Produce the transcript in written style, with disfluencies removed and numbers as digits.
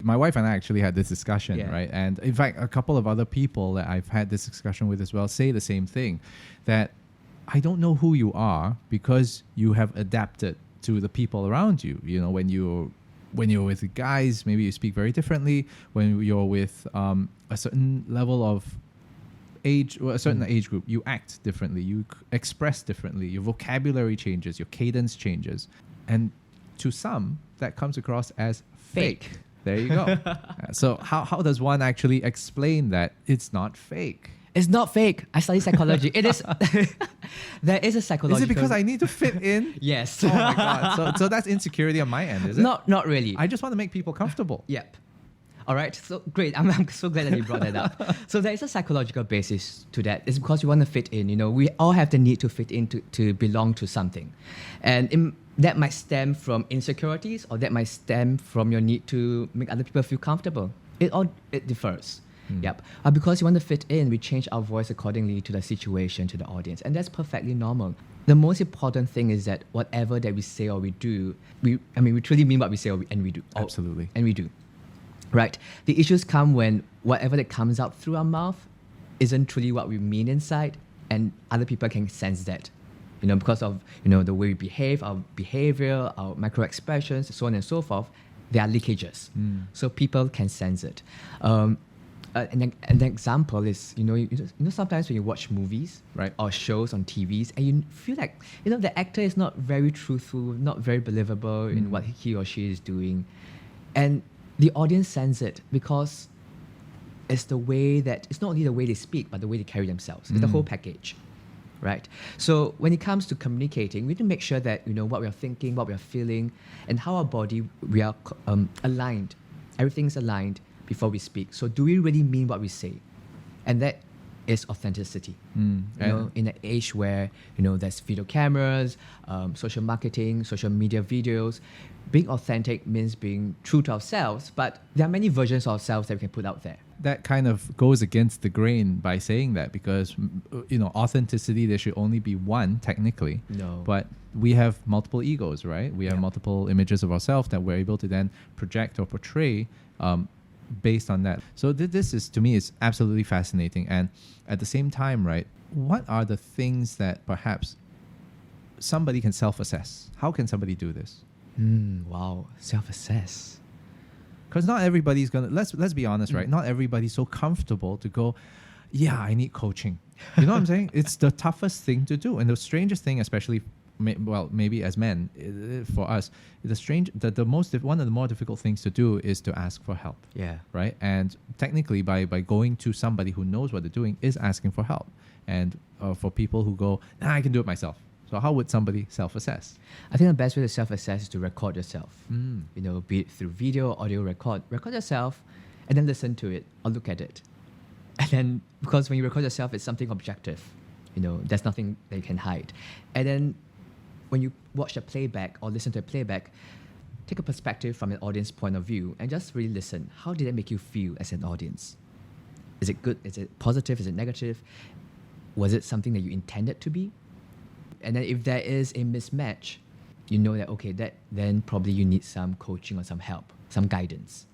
my wife and I actually had this discussion, Yeah. right? And in fact, a couple of other people that I've had this discussion with as well say the same thing, that I don't know who you are because you have adapted to the people around you. You know, when you're with guys, maybe you speak very differently. When you're with a certain level of age, or a certain age group, you act differently, you express differently, your vocabulary changes, your cadence changes. And to some, that comes across as fake. There you go. So how does one actually explain that it's not fake? It's not fake. I study psychology. It is. There is a psychological. Is it because I need to fit in? Yes. Oh my God. So that's insecurity on my end, is it? Not really. I just want to make people comfortable. Yep. All right. So great. I'm so glad that you brought that up. So there is a psychological basis to that. It's because we want to fit in. You know, we all have the need to fit in to belong to something, and that might stem from insecurities, or that might stem from your need to make other people feel comfortable. It differs. Yep. Because you want to fit in, we change our voice accordingly to the situation, to the audience, and that's perfectly normal. The most important thing is that whatever that we say or we do, we truly mean what we say and we do. Absolutely. And we do. Right. The issues come when whatever that comes out through our mouth isn't truly what we mean inside, and other people can sense that. You know, because of the way we behave, our behavior, our micro expressions, so on and so forth, there are leakages. So people can sense it. An example is, sometimes when you watch movies, right, or shows on TVs, and you feel like, the actor is not very truthful, not very believable in what he or she is doing. And the audience sense it because it's not only the way they speak, but the way they carry themselves. It's the whole package, right? So when it comes to communicating, we need to make sure that, what we are thinking, what we are feeling, and how our body, we are aligned. Everything's aligned before we speak. So do we really mean what we say? And that is authenticity. In an age where, there's video cameras, social marketing, social media videos, being authentic means being true to ourselves, but there are many versions of ourselves that we can put out there. That kind of goes against the grain by saying that, because, authenticity, there should only be one technically. No. But we have multiple egos, right? We have multiple images of ourselves that we're able to then project or portray based on that. So this is, to me, is absolutely fascinating. And at the same time, right, what are the things that perhaps somebody can self-assess? How can somebody do this? Wow, self-assess. Because not everybody's gonna, let's be honest, right? Not everybody's so comfortable to go, yeah, I need coaching. You know what I'm saying? It's the toughest thing to do. And the strangest thing, especially, maybe as men, for us, one of the more difficult things to do is to ask for help. Yeah. Right? And technically, by going to somebody who knows what they're doing is asking for help. And for people who go, I can do it myself. So how would somebody self-assess? I think the best way to self-assess is to record yourself. Be it through video, audio, record yourself, and then listen to it or look at it. And then, because when you record yourself, it's something objective. There's nothing that you can hide. And then when you watch a playback or listen to a playback, take a perspective from an audience point of view and just really listen. How did it make you feel as an audience? Is it good? Is it positive? Is it negative? Was it something that you intended to be? And then if there is a mismatch, that, okay, then probably you need some coaching or some help, some guidance.